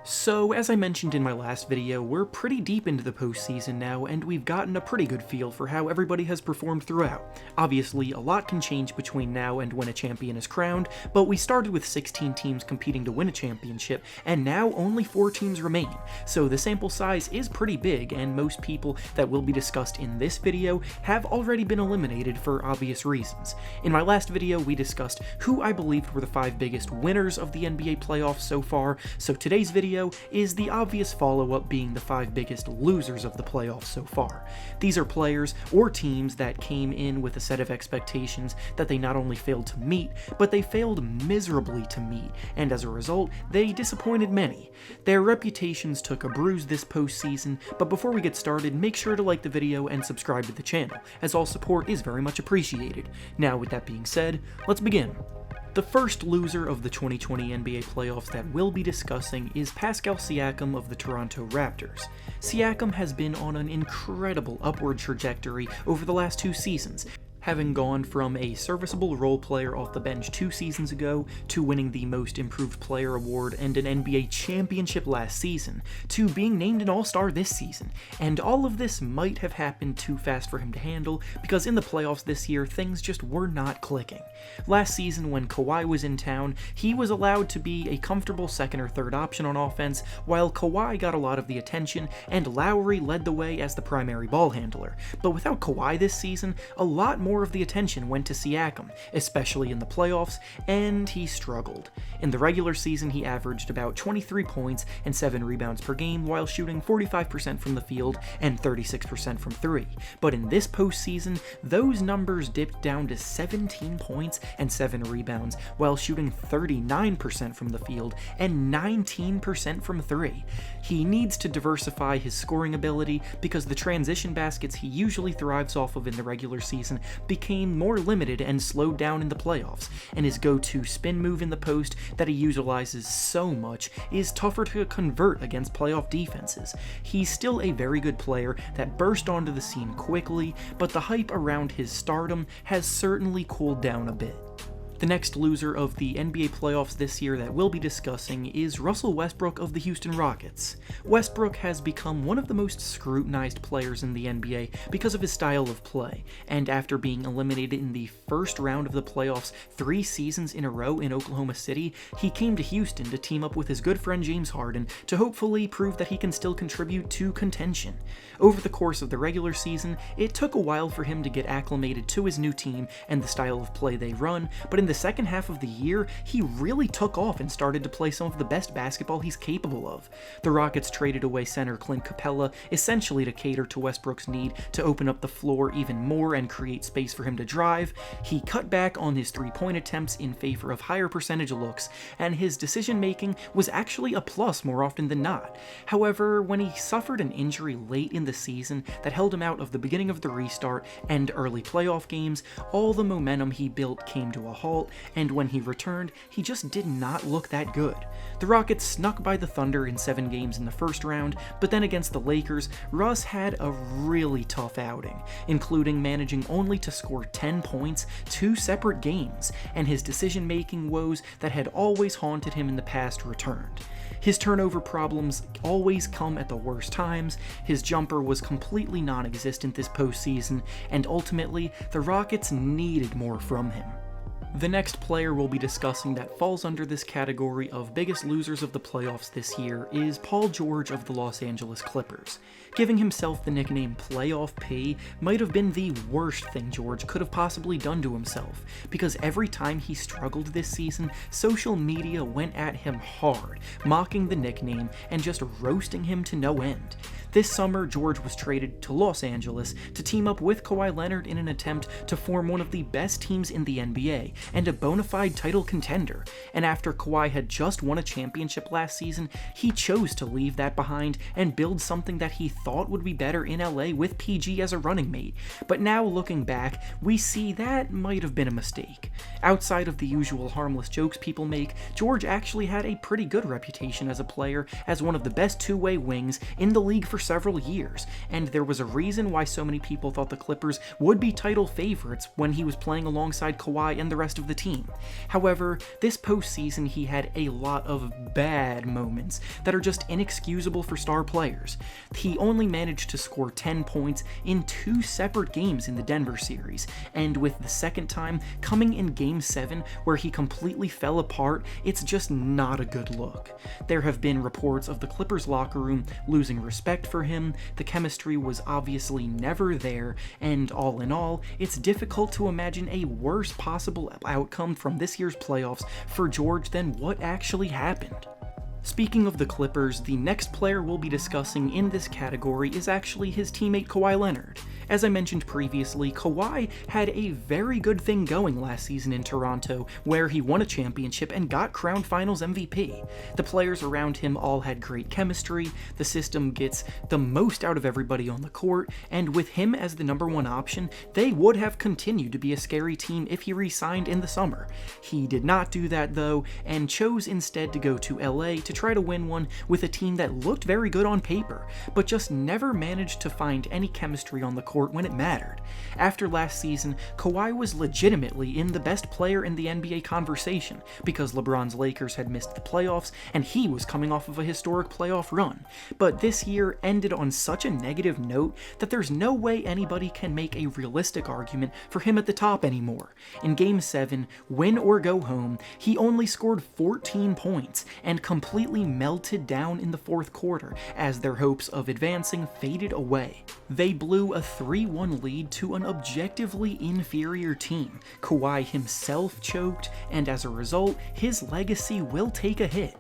So, as I mentioned in my last video, we're pretty deep into the postseason now, and we've gotten a pretty good feel for how everybody has performed throughout. Obviously, a lot can change between now and when a champion is crowned, but we started with 16 teams competing to win a championship, and now only 4 teams remain, so the sample size is pretty big, and most people that will be discussed in this video have already been eliminated for obvious reasons. In my last video, we discussed who I believed were the 5 biggest winners of the NBA playoffs so far, so today's video is the obvious follow-up being the 5 biggest losers of the playoffs so far. These are players or teams that came in with a set of expectations that they not only failed to meet, but they failed miserably to meet, and as a result, they disappointed many. Their reputations took a bruise this postseason, but before we get started, make sure to like the video and subscribe to the channel, as all support is very much appreciated. Now, with that being said, let's begin. The first loser of the 2020 NBA playoffs that we'll be discussing is Pascal Siakam of the Toronto Raptors. Siakam has been on an incredible upward trajectory over the last 2 seasons, having gone from a serviceable role player off the bench 2 seasons ago to winning the Most Improved Player award and an NBA championship last season, to being named an All-Star this season. And all of this might have happened too fast for him to handle, because in the playoffs this year, things just were not clicking. Last season, when Kawhi was in town, he was allowed to be a comfortable second or third option on offense, while Kawhi got a lot of the attention, and Lowry led the way as the primary ball handler. But without Kawhi this season, a lot more of the attention went to Siakam, especially in the playoffs, and he struggled. In the regular season, he averaged about 23 points and 7 rebounds per game while shooting 45% from the field and 36% from 3. But in this postseason, those numbers dipped down to 17 points and 7 rebounds while shooting 39% from the field and 19% from 3. He needs to diversify his scoring ability because the transition baskets he usually thrives off of in the regular season became more limited and slowed down in the playoffs, and his go-to spin move in the post that he utilizes so much is tougher to convert against playoff defenses. He's still a very good player that burst onto the scene quickly, but the hype around his stardom has certainly cooled down a bit. The next loser of the NBA playoffs this year that we'll be discussing is Russell Westbrook of the Houston Rockets. Westbrook has become one of the most scrutinized players in the NBA because of his style of play, and after being eliminated in the first round of the playoffs 3 seasons in a row in Oklahoma City, he came to Houston to team up with his good friend James Harden to hopefully prove that he can still contribute to contention. Over the course of the regular season, it took a while for him to get acclimated to his new team and the style of play they run, but in the second half of the year, he really took off and started to play some of the best basketball he's capable of. The Rockets traded away center Clint Capella essentially to cater to Westbrook's need to open up the floor even more and create space for him to drive. He cut back on his 3-point attempts in favor of higher percentage looks, and his decision-making was actually a plus more often than not. However, when he suffered an injury late in the season that held him out of the beginning of the restart and early playoff games, all the momentum he built came to a halt, and when he returned, he just did not look that good. The Rockets snuck by the Thunder in 7 games in the first round, but then against the Lakers, Russ had a really tough outing, including managing only to score 10 points 2 separate games, and his decision-making woes that had always haunted him in the past returned. His turnover problems always come at the worst times, his jumper was completely non-existent this postseason, and ultimately, the Rockets needed more from him. The next player we'll be discussing that falls under this category of biggest losers of the playoffs this year is Paul George of the Los Angeles Clippers. Giving himself the nickname Playoff P might have been the worst thing George could have possibly done to himself, because every time he struggled this season, social media went at him hard, mocking the nickname and just roasting him to no end. This summer, George was traded to Los Angeles to team up with Kawhi Leonard in an attempt to form one of the best teams in the NBA and a bona fide title contender, and after Kawhi had just won a championship last season, he chose to leave that behind and build something that he thought would be better in LA with PG as a running mate. But now looking back, we see that might have been a mistake. Outside of the usual harmless jokes people make, George actually had a pretty good reputation as a player, as one of the best two-way wings in the league for several years, and there was a reason why so many people thought the Clippers would be title favorites when he was playing alongside Kawhi and the rest rest of the team. However, this postseason he had a lot of bad moments that are just inexcusable for star players. He only managed to score 10 points in 2 separate games in the Denver series, and with the second time coming in Game 7 where he completely fell apart, it's just not a good look. There have been reports of the Clippers locker room losing respect for him, the chemistry was obviously never there, and all in all, it's difficult to imagine a worse possible outcome from this year's playoffs for George than what actually happened. Speaking of the Clippers, the next player we'll be discussing in this category is actually his teammate Kawhi Leonard. As I mentioned previously, Kawhi had a very good thing going last season in Toronto, where he won a championship and got crowned Finals MVP. The players around him all had great chemistry, the system gets the most out of everybody on the court, and with him as the #1 option, they would have continued to be a scary team if he re-signed in the summer. He did not do that though, and chose instead to go to LA to try to win one with a team that looked very good on paper, but just never managed to find any chemistry on the court when it mattered. After last season, Kawhi was legitimately in the best player in the NBA conversation because LeBron's Lakers had missed the playoffs and he was coming off of a historic playoff run. But this year ended on such a negative note that there's no way anybody can make a realistic argument for him at the top anymore. In Game 7, win or go home, he only scored 14 points and completely melted down in the fourth quarter as their hopes of advancing faded away. They blew a 3-1 lead to an objectively inferior team. Kawhi himself choked, and as a result, his legacy will take a hit.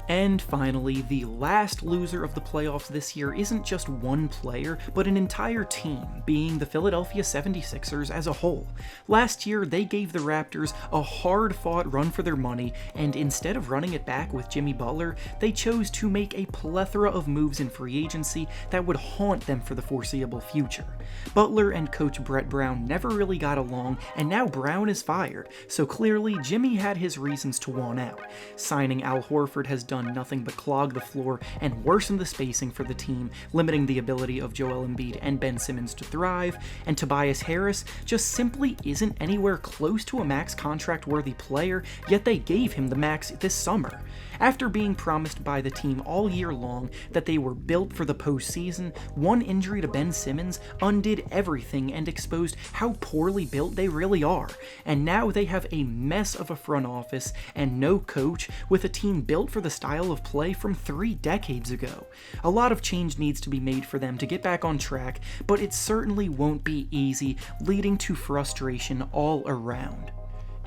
And finally, the last loser of the playoffs this year isn't just one player, but an entire team, being the Philadelphia 76ers as a whole. Last year, they gave the Raptors a hard-fought run for their money, and instead of running it back with Jimmy Butler, they chose to make a plethora of moves in free agency that would haunt them for the foreseeable future. Butler and coach Brett Brown never really got along, and now Brown is fired, so clearly Jimmy had his reasons to want out. Signing Al Horford has done nothing but clog the floor and worsen the spacing for the team, limiting the ability of Joel Embiid and Ben Simmons to thrive, and Tobias Harris just simply isn't anywhere close to a max contract worthy player, yet they gave him the max this summer. After being promised by the team all year long that they were built for the postseason, one injury to Ben Simmons undid everything and exposed how poorly built they really are, and now they have a mess of a front office and no coach with a team built for the style of play from 3 decades ago. A lot of change needs to be made for them to get back on track, but it certainly won't be easy, leading to frustration all around.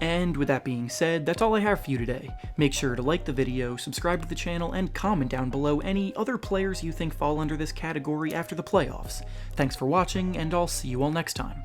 And with that being said, that's all I have for you today. Make sure to like the video, subscribe to the channel, and comment down below any other players you think fall under this category after the playoffs. Thanks for watching, and I'll see you all next time.